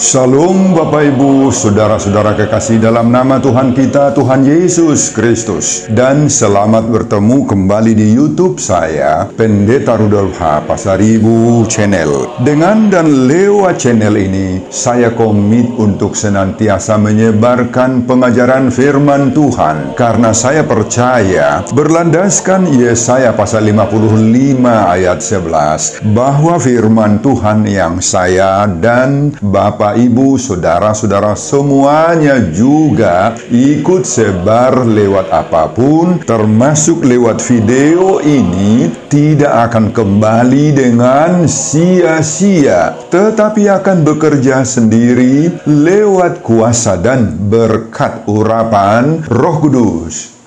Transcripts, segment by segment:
Shalom Bapak Ibu, Saudara-saudara kekasih dalam nama Tuhan kita, Tuhan Yesus Kristus. Dan selamat bertemu kembali di YouTube saya, Pendeta Rudolf H. Pasaribu Channel. Dengan dan lewat channel ini, saya komit untuk senantiasa menyebarkan pengajaran firman Tuhan. Karena saya percaya, berlandaskan Yesaya pasal 55 ayat 11, bahwa firman Tuhan yang saya dan Bapak Ibu, saudara-saudara semuanya juga ikut sebar lewat apapun, termasuk lewat video ini, tidak akan kembali dengan sia-sia, tetapi akan bekerja sendiri lewat kuasa dan berkat urapan Roh Kudus.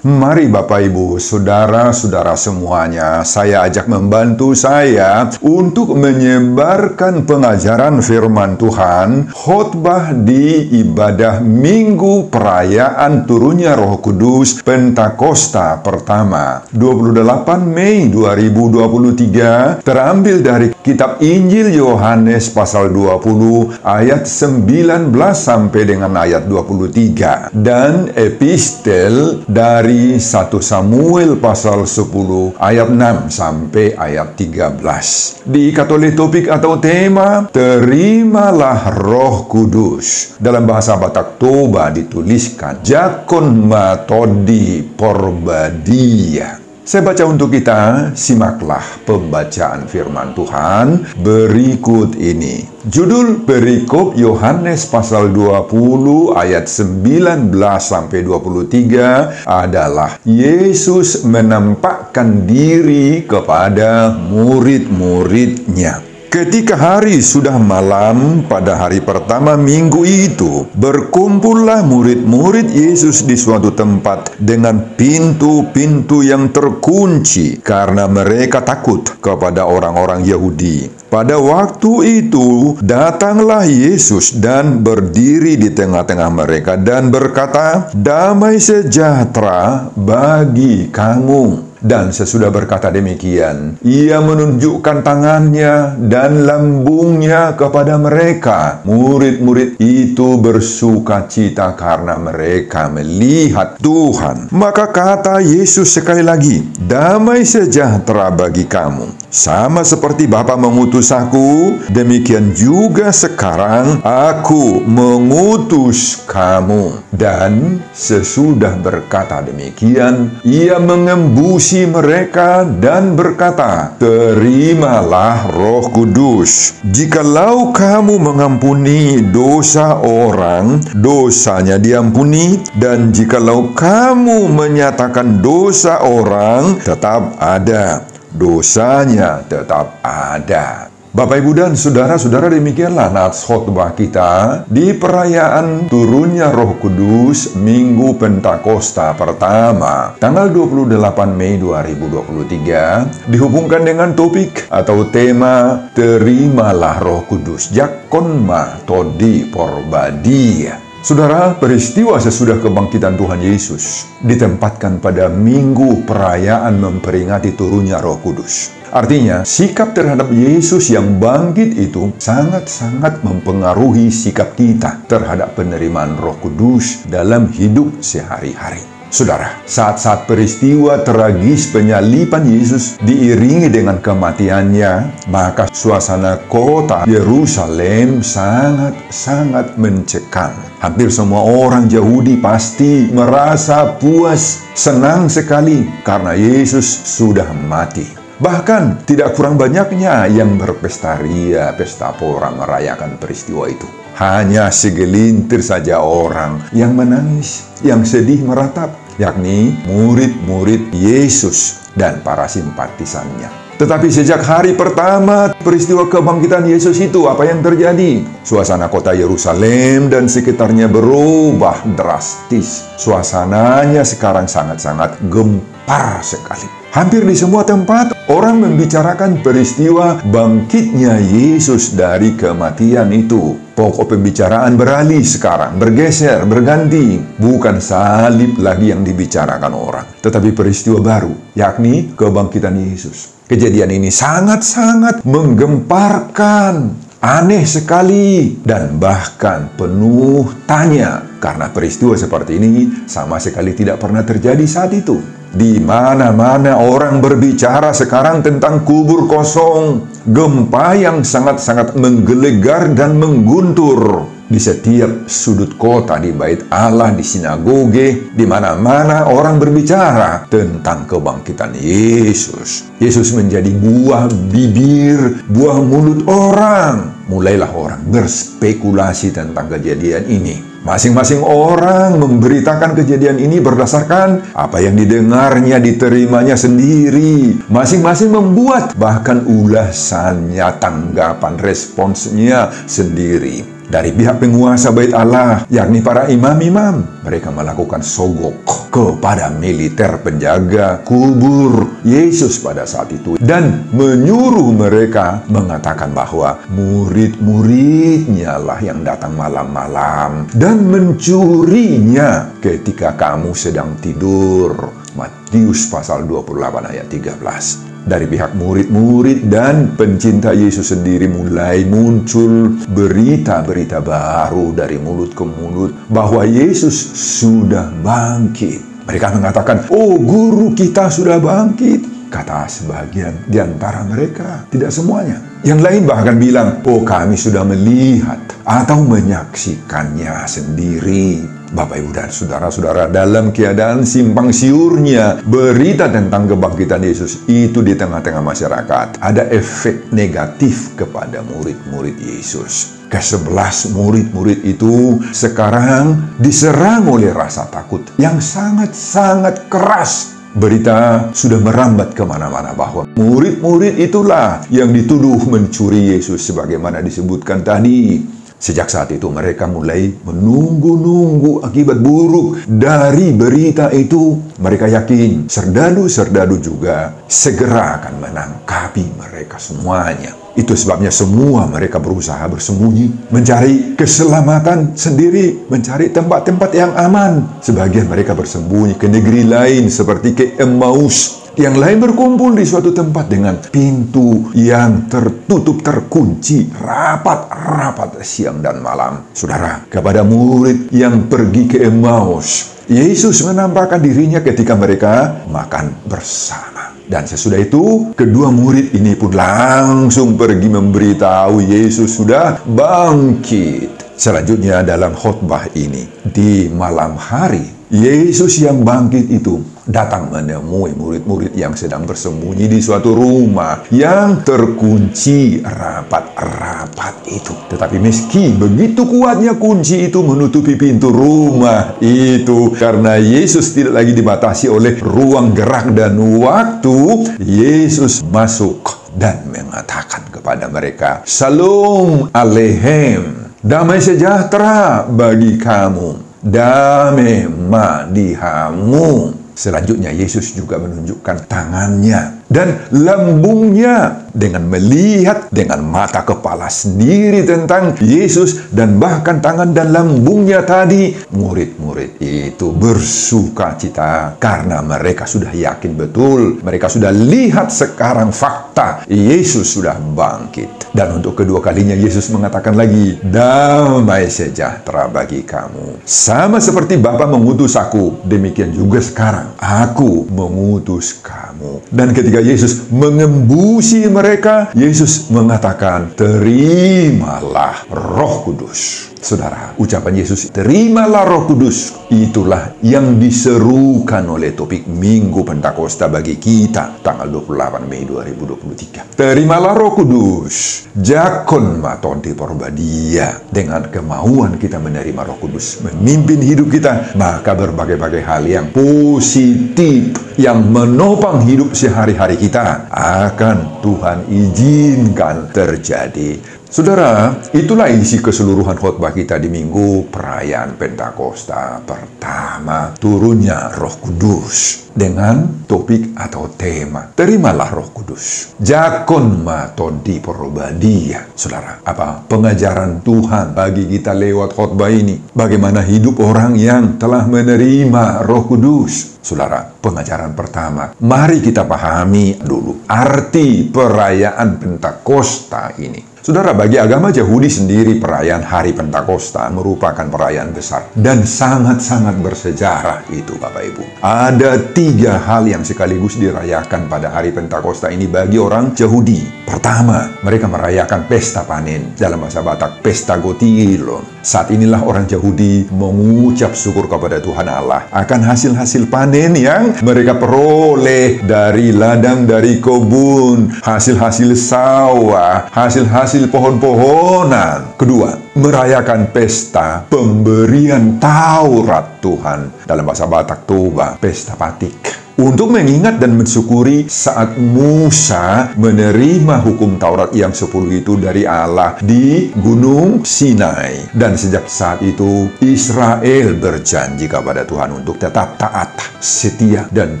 Mari Bapak Ibu, saudara-saudara semuanya, saya ajak membantu saya untuk menyebarkan pengajaran firman Tuhan, khotbah di ibadah Minggu Perayaan Turunnya Roh Kudus Pentakosta pertama, 28 Mei 2023, terambil dari kitab Injil Yohanes pasal 20 ayat 19 sampai dengan ayat 23, dan epistel dari 1 Samuel pasal 10 ayat 6 sampai ayat 13. Diikat oleh topik atau tema, terimalah Roh Kudus. Dalam bahasa Batak Toba dituliskan, Jakon matodi porbadia. Saya baca untuk kita, simaklah pembacaan firman Tuhan berikut ini. Judul perikop Yohanes pasal 20 ayat 19 sampai 23 adalah Yesus menampakkan diri kepada murid-muridnya. Ketika hari sudah malam pada hari pertama minggu itu, berkumpullah murid-murid Yesus di suatu tempat dengan pintu-pintu yang terkunci karena mereka takut kepada orang-orang Yahudi. Pada waktu itu, datanglah Yesus dan berdiri di tengah-tengah mereka dan berkata, "Damai sejahtera bagi kamu." Dan sesudah berkata demikian, ia menunjukkan tangannya dan lambungnya kepada mereka. Murid-murid itu bersuka cita karena mereka melihat Tuhan. Maka kata Yesus sekali lagi, "Damai sejahtera bagi kamu. Sama seperti Bapa mengutus aku, demikian juga sekarang aku mengutus kamu." Dan sesudah berkata demikian, ia mengembusi mereka dan berkata, "Terimalah Roh Kudus. Jikalau kamu mengampuni dosa orang, dosanya diampuni, dan jikalau kamu menyatakan dosa orang, tetap ada, dosanya tetap ada." Bapak, Ibu, dan saudara-saudara, demikianlah nats khotbah kita di perayaan turunnya Roh Kudus Minggu Pentakosta pertama, tanggal 28 Mei 2023, dihubungkan dengan topik atau tema terimalah Roh Kudus, Jakon matodi porbadia. Saudara, peristiwa sesudah kebangkitan Tuhan Yesus ditempatkan pada minggu perayaan memperingati turunnya Roh Kudus. Artinya, sikap terhadap Yesus yang bangkit itu sangat-sangat mempengaruhi sikap kita terhadap penerimaan Roh Kudus dalam hidup sehari-hari. Saudara, saat-saat peristiwa tragis penyaliban Yesus diiringi dengan kematiannya, maka suasana kota Yerusalem sangat-sangat mencekam. Hampir semua orang Yahudi pasti merasa puas, senang sekali karena Yesus sudah mati. Bahkan tidak kurang banyaknya yang berpesta ria, pesta pora merayakan peristiwa itu. Hanya segelintir saja orang yang menangis, yang sedih meratap, yakni murid-murid Yesus dan para simpatisannya. Tetapi sejak hari pertama peristiwa kebangkitan Yesus itu, apa yang terjadi? Suasana kota Yerusalem dan sekitarnya berubah drastis. Suasananya sekarang sangat-sangat gempar sekali. Hampir di semua tempat orang membicarakan peristiwa bangkitnya Yesus dari kematian itu. Pokok pembicaraan beralih sekarang, bergeser, berganti. Bukan salib lagi yang dibicarakan orang, tetapi peristiwa baru, yakni kebangkitan Yesus. Kejadian ini sangat-sangat menggemparkan aneh sekali dan bahkan penuh tanya karena peristiwa seperti ini sama sekali tidak pernah terjadi saat itu. Di mana-mana orang berbicara sekarang tentang kubur kosong, gempa yang sangat-sangat menggelegar dan mengguntur di setiap sudut kota, di bait Allah, di sinagoge, di mana-mana orang berbicara tentang kebangkitan Yesus. Yesus menjadi buah bibir, buah mulut orang. Mulailah orang berspekulasi tentang kejadian ini. Masing-masing orang memberitakan kejadian ini berdasarkan apa yang didengarnya, diterimanya sendiri. Masing-masing membuat bahkan ulasannya, tanggapan, responsnya sendiri. Dari pihak penguasa bait Allah, yakni para imam-imam, mereka melakukan sogok kepada militer penjaga kubur Yesus pada saat itu dan menyuruh mereka mengatakan bahwa murid-muridnya lah yang datang malam-malam dan mencurinya ketika kamu sedang tidur. Matius pasal 28 ayat 13. Dari pihak murid-murid dan pencinta Yesus sendiri mulai muncul berita-berita baru dari mulut ke mulut bahwa Yesus sudah bangkit. Mereka mengatakan, "Oh, guru kita sudah bangkit," kata sebagian di antara mereka, tidak semuanya. Yang lain bahkan bilang, "Oh, kami sudah melihat atau menyaksikannya sendiri." Bapak, Ibu, dan saudara-saudara, dalam keadaan simpang siurnya berita tentang kebangkitan Yesus itu di tengah-tengah masyarakat, ada efek negatif kepada murid-murid Yesus. Ke-11 murid-murid itu sekarang diserang oleh rasa takut yang sangat-sangat keras. Berita sudah merambat kemana-mana bahwa murid-murid itulah yang dituduh mencuri Yesus sebagaimana disebutkan tadi. Sejak saat itu mereka mulai menunggu-nunggu akibat buruk dari berita itu. Mereka yakin serdadu-serdadu juga segera akan menangkapi mereka semuanya. Itu sebabnya semua mereka berusaha bersembunyi, mencari keselamatan sendiri, mencari tempat-tempat yang aman. Sebagian mereka bersembunyi ke negeri lain seperti ke Emmaus. Yang lain berkumpul di suatu tempat dengan pintu yang tertutup, terkunci, rapat-rapat siang dan malam. Saudara, kepada murid yang pergi ke Emmaus, Yesus menampakkan dirinya ketika mereka makan bersama. Dan sesudah itu, kedua murid ini pun langsung pergi memberitahu Yesus sudah bangkit. Selanjutnya dalam khotbah ini, di malam hari, Yesus yang bangkit itu datang menemui murid-murid yang sedang bersembunyi di suatu rumah yang terkunci rapat-rapat itu. Tetapi meski begitu kuatnya kunci itu menutupi pintu rumah itu, karena Yesus tidak lagi dibatasi oleh ruang gerak dan waktu, Yesus masuk dan mengatakan kepada mereka, "Shalom Aleichem, damai sejahtera bagi kamu. Damai madihamu." Selanjutnya Yesus juga menunjukkan tangannya dan lambungnya dengan melihat dengan mata kepala sendiri tentang Yesus, dan bahkan tangan dan lambungnya tadi, murid-murid itu bersuka cita karena mereka sudah yakin betul, mereka sudah lihat sekarang fakta Yesus sudah bangkit. Dan untuk kedua kalinya Yesus mengatakan lagi, "Damai sejahtera bagi kamu. Sama seperti Bapa mengutus aku, demikian juga sekarang aku mengutus kamu." Dan ketika Yesus mengembusi mereka, Yesus mengatakan, "Terimalah Roh Kudus." Saudara, ucapan Yesus, "Terimalah Roh Kudus," itulah yang diserukan oleh topik Minggu Pentakosta bagi kita, tanggal 28 Mei 2023. Terimalah Roh Kudus, jakon matonti porbadia. Dengan kemauan kita menerima Roh Kudus memimpin hidup kita, maka berbagai-bagai hal yang positif yang menopang hidup sehari-hari kita akan Tuhan izinkan terjadi. Saudara, itulah isi keseluruhan khotbah kita di Minggu Perayaan Pentakosta pertama, turunnya Roh Kudus. dengan topik atau tema terimalah Roh Kudus. Jakon ma todi porobadia. Saudara, apa pengajaran Tuhan bagi kita lewat khotbah ini? Bagaimana hidup orang yang telah menerima Roh Kudus? Saudara, pengajaran pertama, mari kita pahami dulu arti perayaan Pentakosta ini. Saudara, bagi agama Yahudi sendiri, perayaan Hari Pentakosta merupakan perayaan besar dan sangat-sangat bersejarah itu, Bapak Ibu. Ada 3 hal yang sekaligus dirayakan pada Hari Pentakosta ini bagi orang Yahudi. Pertama, mereka merayakan pesta panen, dalam bahasa Batak, pesta Gotilon. Saat inilah orang Yahudi mengucap syukur kepada Tuhan Allah akan hasil-hasil panen yang mereka peroleh dari ladang, dari kebun, hasil-hasil sawah, hasil-hasil pohon-pohonan. Kedua, merayakan pesta pemberian Taurat Tuhan, dalam bahasa Batak Toba, pesta Patik, untuk mengingat dan mensyukuri saat Musa menerima hukum Taurat yang 10 itu dari Allah di Gunung Sinai. Dan sejak saat itu Israel berjanji kepada Tuhan untuk tetap taat, setia, dan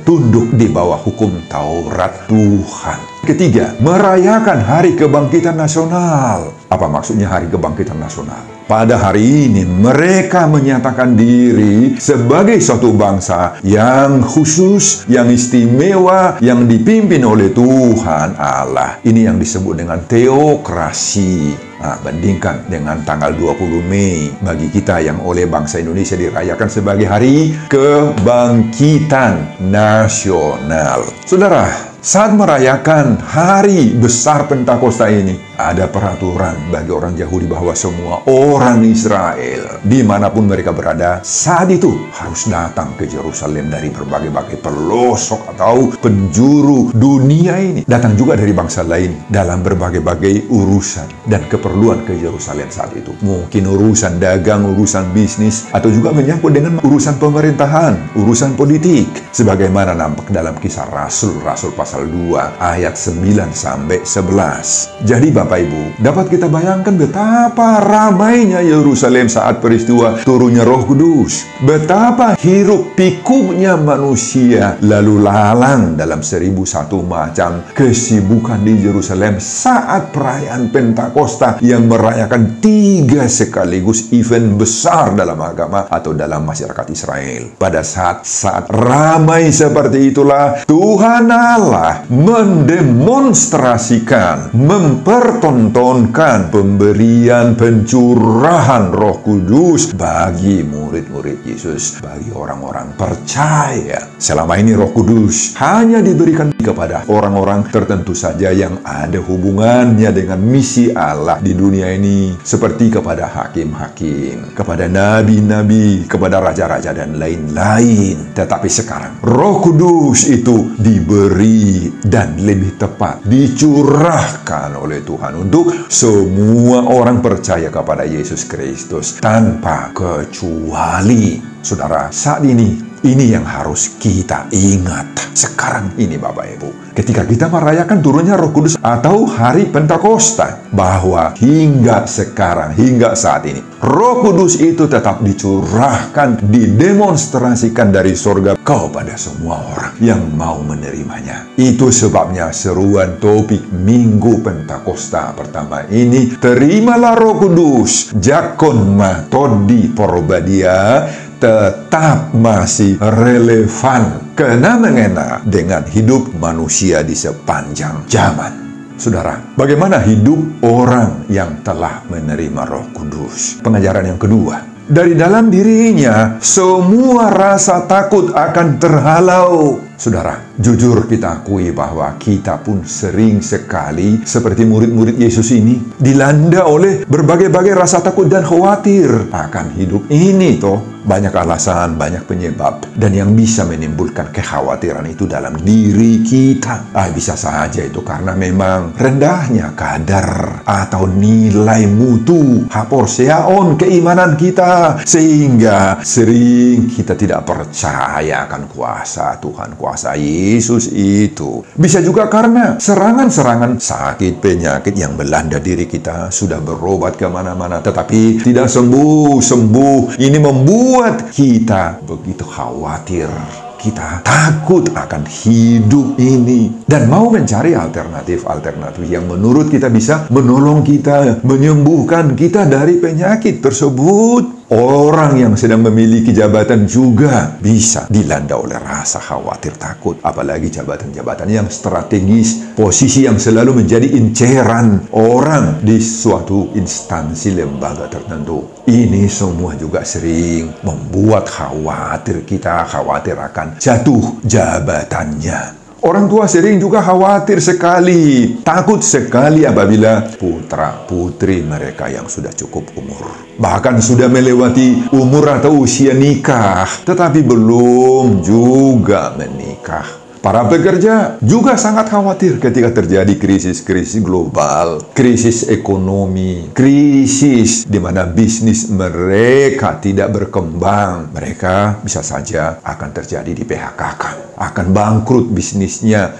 tunduk di bawah hukum Taurat Tuhan. Ketiga, merayakan Hari Kebangkitan Nasional. Apa maksudnya Hari Kebangkitan Nasional? Pada hari ini mereka menyatakan diri sebagai suatu bangsa yang khusus, yang istimewa, yang dipimpin oleh Tuhan Allah. Ini yang disebut dengan teokrasi. Nah, bandingkan dengan tanggal 20 Mei bagi kita yang oleh bangsa Indonesia dirayakan sebagai Hari Kebangkitan Nasional. Saudara, saat merayakan hari besar Pentakosta ini, ada peraturan bagi orang Yahudi bahwa semua orang Israel, dimanapun mereka berada, saat itu harus datang ke Yerusalem dari berbagai-bagai pelosok atau penjuru dunia ini. Datang juga dari bangsa lain dalam berbagai-bagai urusan dan keperluan ke Yerusalem saat itu. Mungkin urusan dagang, urusan bisnis, atau juga menyangkut dengan urusan pemerintahan, urusan politik. Sebagaimana nampak dalam Kisah Rasul pasal 2 ayat 9 sampai 11. Jadi Bapak Ibu, dapat kita bayangkan betapa ramainya Yerusalem saat peristiwa turunnya Roh Kudus. Betapa hiruk pikuknya manusia lalu lalang dalam 1001 macam kesibukan di Yerusalem saat perayaan Pentakosta yang merayakan 3 sekaligus event besar dalam agama atau dalam masyarakat Israel. Pada saat ramai seperti itulah Tuhan Allah mendemonstrasikan, mempertontonkan pemberian pencurahan Roh Kudus bagi murid-murid Yesus, bagi orang-orang percaya. Selama ini Roh Kudus hanya diberikan kepada orang-orang tertentu saja yang ada hubungannya dengan misi Allah di dunia ini, seperti kepada hakim-hakim, kepada nabi-nabi, kepada raja-raja dan lain-lain. Tetapi sekarang Roh Kudus itu diberi dan lebih tepat dicurahkan oleh Tuhan untuk semua orang percaya kepada Yesus Kristus tanpa kecuali. Saudara, saat ini yang harus kita ingat sekarang ini Bapak Ibu, ketika kita merayakan turunnya Roh Kudus atau Hari Pentakosta, bahwa hingga sekarang, hingga saat ini Roh Kudus itu tetap dicurahkan, didemonstrasikan dari surga kepada semua orang yang mau menerimanya. Itu sebabnya seruan topik Minggu Pentakosta pertama ini, terimalah Roh Kudus, jakon ma todi porobadia, tetap masih relevan kena-mengena dengan hidup manusia di sepanjang zaman. Saudara, bagaimana hidup orang yang telah menerima Roh Kudus? Pengajaran yang kedua, dari dalam dirinya semua rasa takut akan terhalau. Saudara, jujur kita akui bahwa kita pun sering sekali seperti murid-murid Yesus ini dilanda oleh berbagai-bagai rasa takut dan khawatir akan hidup ini toh. Banyak alasan, banyak penyebab, dan yang bisa menimbulkan kekhawatiran itu dalam diri kita. Bisa saja itu karena memang rendahnya kadar atau nilai mutu haporseaon keimanan kita, sehingga sering kita tidak percaya akan kuasa Tuhan, kuasa Yesus itu. Bisa juga karena serangan-serangan sakit penyakit yang melanda diri kita sudah berobat kemana-mana tetapi tidak sembuh-sembuh. Ini membuat kita begitu khawatir kita takut akan hidup ini dan mau mencari alternatif-alternatif yang menurut kita bisa menolong kita, menyembuhkan kita dari penyakit tersebut. Orang yang sedang memiliki jabatan juga bisa dilanda oleh rasa khawatir takut. Apalagi jabatan-jabatan yang strategis, posisi yang selalu menjadi inceran orang di suatu instansi lembaga tertentu. Ini semua juga sering membuat khawatir kita, khawatir akan jatuh jabatannya. Orang tua sering juga khawatir sekali, takut sekali apabila putra-putri mereka yang sudah cukup umur, bahkan sudah melewati umur atau usia nikah, tetapi belum juga menikah. Para pekerja juga sangat khawatir ketika terjadi krisis-krisis global, krisis ekonomi, krisis di mana bisnis mereka tidak berkembang. Mereka bisa saja akan terjadi di PHK-kan, akan bangkrut bisnisnya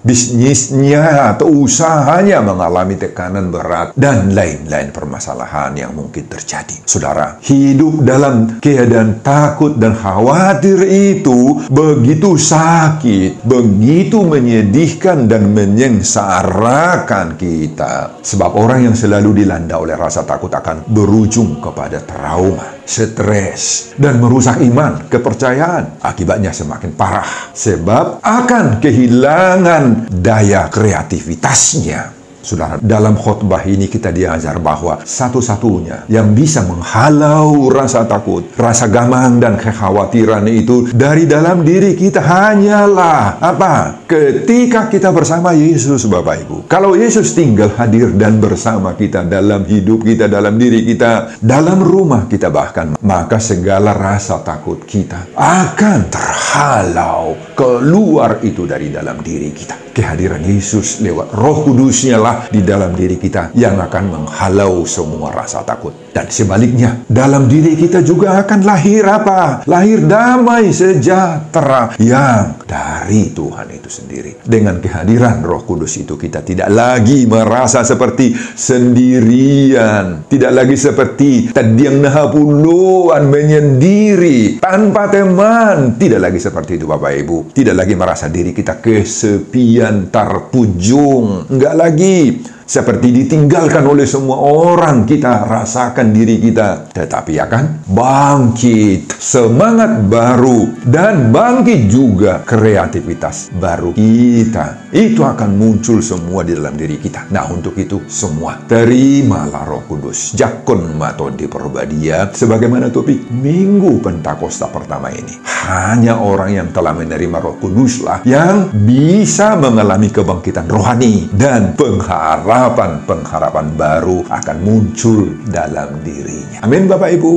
atau usahanya mengalami tekanan berat, dan lain-lain permasalahan yang mungkin terjadi. Saudara, hidup dalam keadaan takut dan khawatir itu begitu sakit, begitu menyedihkan dan menyengsarakan kita. Sebab orang yang selalu dilanda oleh rasa takut akan berujung kepada trauma, stres, dan merusak iman, kepercayaan. Akibatnya semakin parah, sebab akan kehilangan daya kreativitasnya. Saudara, dalam khotbah ini kita diajar bahwa satu-satunya yang bisa menghalau rasa takut, rasa gamang dan kekhawatiran itu dari dalam diri kita hanyalah apa? Ketika kita bersama Yesus, Bapak Ibu. Kalau Yesus tinggal hadir dan bersama kita dalam hidup kita, dalam diri kita, dalam rumah kita bahkan, maka segala rasa takut kita akan terhalau keluar itu dari dalam diri kita. Kehadiran Yesus lewat Roh Kudus-Nya lah di dalam diri kita yang akan menghalau semua rasa takut. Dan sebaliknya, dalam diri kita juga akan lahir apa? Lahir damai sejahtera yang dari Tuhan itu sendiri. Dengan kehadiran Roh Kudus itu kita tidak lagi merasa seperti sendirian, tidak lagi seperti tadiang nahapuluan menyendiri tanpa teman, tidak lagi seperti itu Bapak Ibu. Tidak lagi merasa diri kita kesepian, terpujung, enggak lagi seperti ditinggalkan oleh semua orang. Kita rasakan diri kita, tetapi akan bangkit semangat baru dan bangkit juga kreativitas baru kita. Itu akan muncul semua di dalam diri kita. Nah, untuk itu semua terimalah Roh Kudus. Jakon maton di perbadia, sebagaimana topik Minggu Pentakosta pertama ini. Hanya orang yang telah menerima Roh Kudus lah yang bisa mengalami kebangkitan rohani dan pengharapan baru akan muncul dalam dirinya. Amin Bapak Ibu.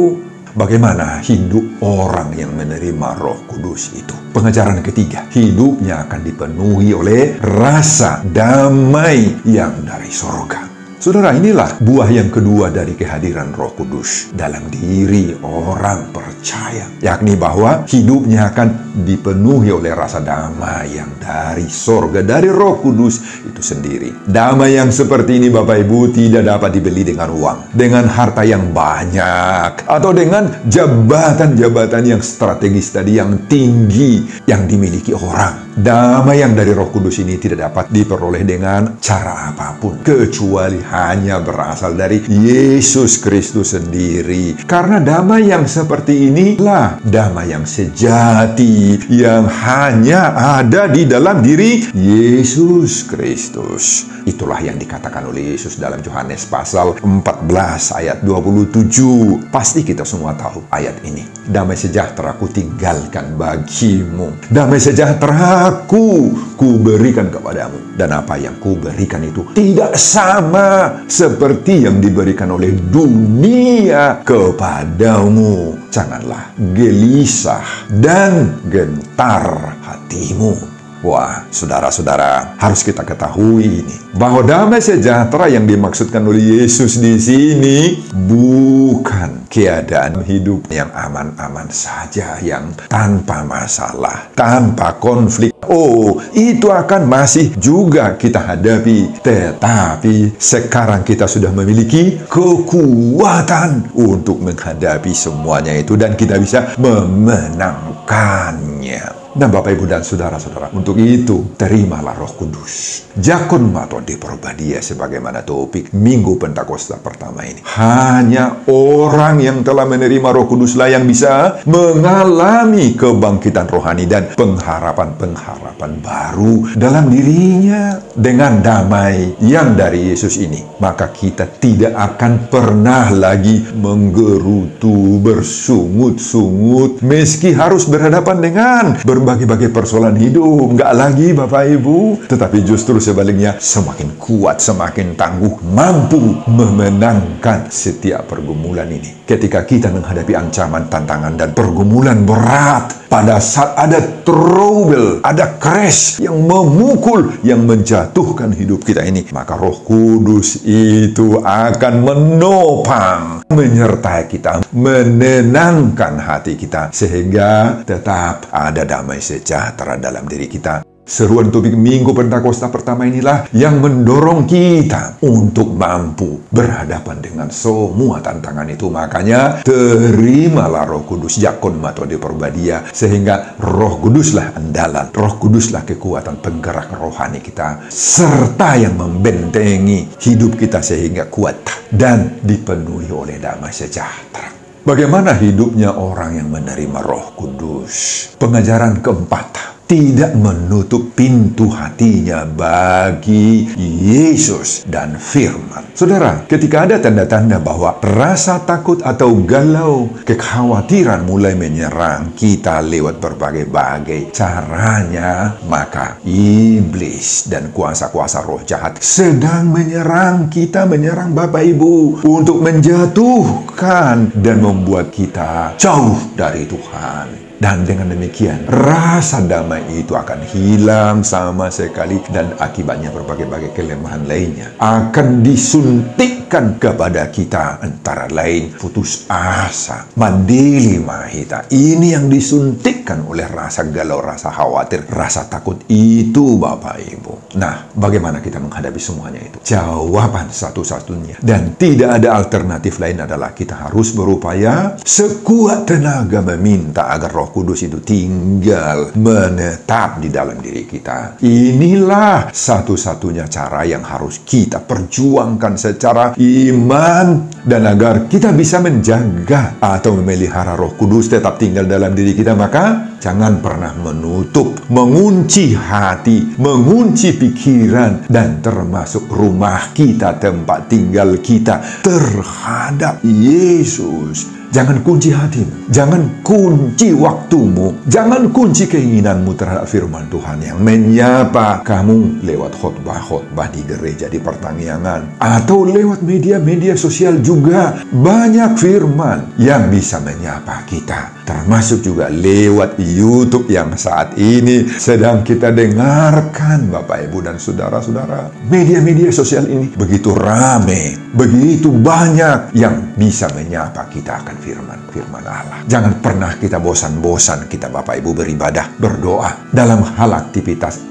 Bagaimana hidup orang yang menerima Roh Kudus itu? Pengajaran ketiga, hidupnya akan dipenuhi oleh rasa damai yang dari sorga. Saudara, inilah buah yang kedua dari kehadiran Roh Kudus dalam diri orang percaya, yakni bahwa hidupnya akan dipenuhi oleh rasa damai yang dari sorga, dari Roh Kudus itu sendiri. Damai yang seperti ini Bapak Ibu tidak dapat dibeli dengan uang, dengan harta yang banyak, atau dengan jabatan-jabatan yang strategis tadi, yang tinggi, yang dimiliki orang. Damai yang dari Roh Kudus ini tidak dapat diperoleh dengan cara apapun, kecuali hanya berasal dari Yesus Kristus sendiri. Karena damai yang seperti inilah damai yang sejati, yang hanya ada di dalam diri Yesus Kristus. Itulah yang dikatakan oleh Yesus dalam Yohanes pasal 14 ayat 27. Pasti kita semua tahu ayat ini. Damai sejahtera ku tinggalkan bagimu, damai sejahtera ku berikan kepadamu. Dan apa yang ku berikan itu tidak sama seperti yang diberikan oleh dunia kepadamu. Janganlah gelisah dan gentar hatimu. Wah, saudara-saudara, harus kita ketahui ini, bahwa damai sejahtera yang dimaksudkan oleh Yesus di sini bukan keadaan hidup yang aman-aman saja, yang tanpa masalah, tanpa konflik. Oh, itu akan masih juga kita hadapi. Tetapi sekarang kita sudah memiliki kekuatan untuk menghadapi semuanya itu, dan kita bisa memenangkannya. Nah, Bapak, Ibu, dan saudara-saudara, untuk itu, terimalah Roh Kudus. Jakon mato di Perbadia sebagaimana topik Minggu Pentakosta pertama ini. Hanya orang yang telah menerima Roh Kuduslah yang bisa mengalami kebangkitan rohani dan pengharapan-pengharapan baru dalam dirinya. Dengan damai yang dari Yesus ini, maka kita tidak akan pernah lagi menggerutu, bersungut-sungut, meski harus berhadapan dengan berbagai-bagai persoalan hidup. Nggak lagi, Bapak Ibu, tetapi justru sebaliknya, semakin kuat, semakin tangguh, mampu memenangkan setiap pergumulan ini. Ketika kita menghadapi ancaman, tantangan, dan pergumulan berat, pada saat ada trouble, ada crash yang memukul, yang menjatuhkan hidup kita ini, maka Roh Kudus itu akan menopang, menyertai kita, menenangkan hati kita, sehingga tetap ada damai sejahtera dalam diri kita. Seruan topik Minggu Pentakosta pertama inilah yang mendorong kita untuk mampu berhadapan dengan semua tantangan itu. Makanya terimalah Roh Kudus, Jakon mato di Perbadia, sehingga Roh Kuduslah andalan, Roh Kuduslah kekuatan penggerak rohani kita, serta yang membentengi hidup kita sehingga kuat dan dipenuhi oleh damai sejahtera. Bagaimana hidupnya orang yang menerima Roh Kudus? Pengajaran keempat, tidak menutup pintu hatinya bagi Yesus dan firman. Saudara, ketika ada tanda-tanda bahwa rasa takut atau galau, kekhawatiran mulai menyerang kita lewat berbagai-bagai caranya, maka iblis dan kuasa-kuasa roh jahat sedang menyerang kita, menyerang Bapak Ibu, untuk menjatuhkan dan membuat kita jauh dari Tuhan. Dan dengan demikian, rasa damai itu akan hilang sama sekali, dan akibatnya berbagai-bagai kelemahan lainnya akan disuntikkan kepada kita, antara lain putus asa, mandili mahita. Ini yang disuntikkan oleh rasa galau, rasa khawatir, rasa takut itu, Bapak Ibu. Nah, bagaimana kita menghadapi semuanya itu? Jawaban satu-satunya dan tidak ada alternatif lain adalah kita harus berupaya sekuat tenaga meminta agar Roh Kudus itu tinggal menetap di dalam diri kita. Inilah satu-satunya cara yang harus kita perjuangkan secara iman, dan agar kita bisa menjaga atau memelihara Roh Kudus tetap tinggal dalam diri kita, maka jangan pernah menutup, mengunci hati, mengunci pikiran, dan termasuk rumah kita, tempat tinggal kita terhadap Yesus. Jangan kunci hatimu, jangan kunci waktumu, jangan kunci keinginanmu terhadap firman Tuhan yang menyapa kamu lewat khotbah-khotbah di gereja, di pertanian, atau lewat media-media sosial juga. Banyak firman yang bisa menyapa kita, termasuk juga lewat YouTube yang saat ini sedang kita dengarkan, Bapak, Ibu, dan saudara-saudara. Media-media sosial ini begitu ramai, begitu banyak yang bisa menyapa kita akan firman Allah. Jangan pernah kita bosan-bosan kita, Bapak Ibu, beribadah, berdoa dalam hal aktivitas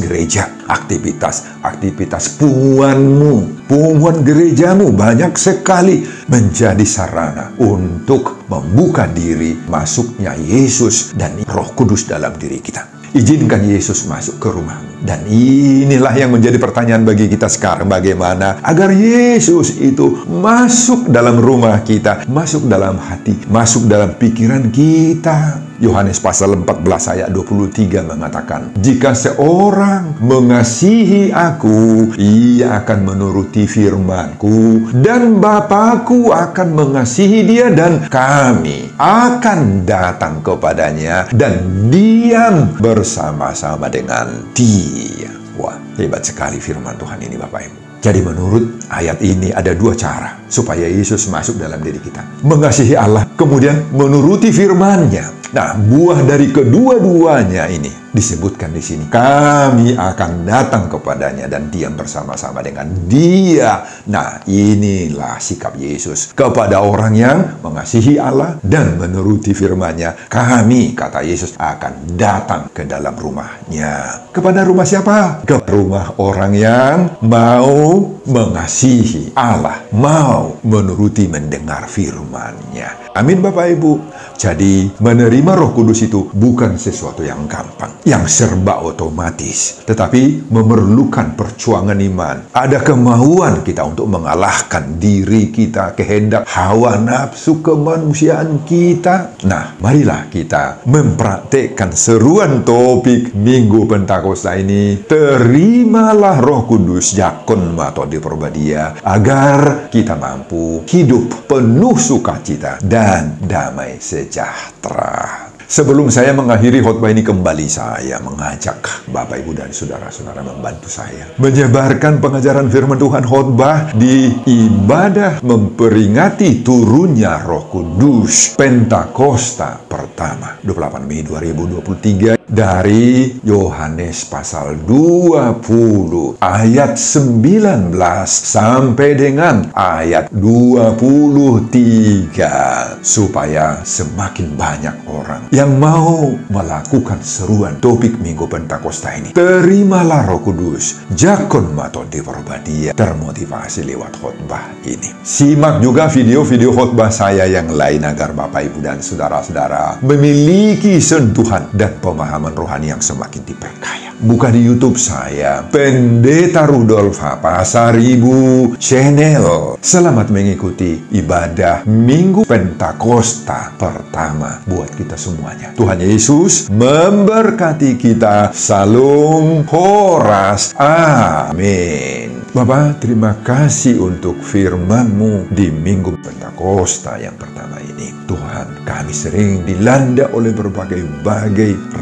gereja, aktivitas punguan gerejamu banyak sekali menjadi sarana untuk membuka diri masuknya Yesus dan Roh Kudus dalam diri kita. Izinkan Yesus masuk ke rumahmu. Dan inilah yang menjadi pertanyaan bagi kita sekarang. Bagaimana agar Yesus itu masuk dalam rumah kita, masuk dalam hati, masuk dalam pikiran kita. Yohanes pasal 14 ayat 23 mengatakan, jika seorang mengasihi aku, ia akan menuruti firman-Ku, dan Bapa-Ku akan mengasihi dia, dan kami akan datang kepadanya dan diam bersama-sama dengan dia. Wah, hebat sekali firman Tuhan ini, Bapak Ibu. Jadi menurut ayat ini ada dua cara supaya Yesus masuk dalam diri kita. Mengasihi Allah, kemudian menuruti firman-Nya. Nah, buah dari kedua-duanya ini disebutkan di sini. Kami akan datang kepadanya dan diam bersama-sama dengan dia. Nah, inilah sikap Yesus kepada orang yang mengasihi Allah dan menuruti firman-Nya. Kami, kata Yesus, akan datang ke dalam rumahnya. Kepada rumah siapa? Ke rumah orang yang mau mengasihi Allah, mau mau menuruti mendengar firman-Nya. Amin Bapak Ibu. Jadi menerima Roh Kudus itu bukan sesuatu yang gampang, yang serba otomatis, tetapi memerlukan perjuangan iman. Ada kemauan kita untuk mengalahkan diri kita, kehendak, hawa nafsu kemanusiaan kita. Nah, marilah kita mempraktekkan seruan topik Minggu Pentakosta ini. Terimalah Roh Kudus, Yakon Mato di Perbadia, agar kita mampu hidup penuh sukacita dan damai sejahtera. Sebelum saya mengakhiri khotbah ini, kembali saya mengajak Bapak, Ibu, dan saudara-saudara membantu saya menyebarkan pengajaran firman Tuhan khotbah di ibadah memperingati turunnya Roh Kudus Pentakosta pertama 28 Mei 2023 dari Yohanes pasal 20 ayat 19 sampai dengan ayat 23, supaya semakin banyak orang yang mau melakukan seruan topik Minggu Pentakosta ini. Terimalah Roh Kudus, Yakon Mato di Perbadia, termotivasi lewat khotbah ini. Simak juga video-video khotbah saya yang lain agar Bapak, Ibu, dan saudara-saudara memiliki sentuhan dan pemahaman rohani yang semakin diperkaya. Buka di YouTube saya, Pendeta Rudolf Pasaribu Channel. Selamat mengikuti ibadah Minggu Pentakosta pertama buat kita semuanya. Tuhan Yesus memberkati kita. Salum Horas. Amin. Bapak, terima kasih untuk firman-Mu di Minggu Pentakosta yang pertama ini. Tuhan, kami sering dilanda oleh berbagai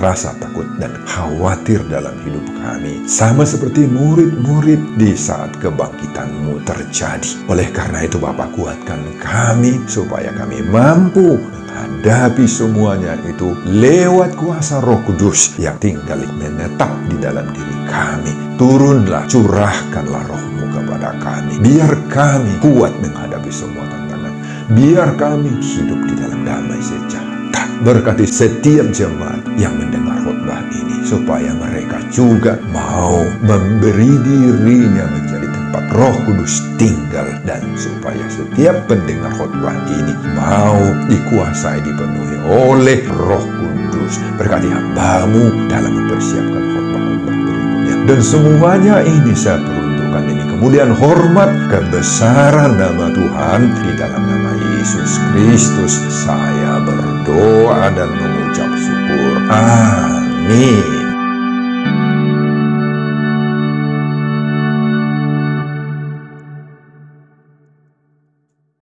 rasa takut dan khawatir dalam hidup kami. Sama seperti murid-murid di saat kebangkitan-Mu terjadi. Oleh karena itu, Bapak, kuatkan kami supaya kami mampu menghadapi semuanya itu lewat kuasa Roh Kudus yang tinggal menetap di dalam diri kami. Turunlah, curahkanlah Roh-Mu kepada kami. Biar kami kuat menghadapi semua tantangan. Biar kami hidup di dalam damai sejahtera. Berkati setiap jemaat yang mendengar khotbah ini, supaya mereka juga mau memberi dirinya menjadi tempat Roh Kudus tinggal, dan supaya setiap pendengar khotbah ini mau dikuasai, dipenuhi oleh Roh Kudus. Berkati hamba-Mu dalam mempersiapkan khotbah-khotbah berikutnya. Dan semuanya ini saya peruntukkan demi kemuliaan, hormat, kebesaran nama Tuhan. Di dalam nama Yesus Kristus saya berdoa dan mengucap syukur. Amin.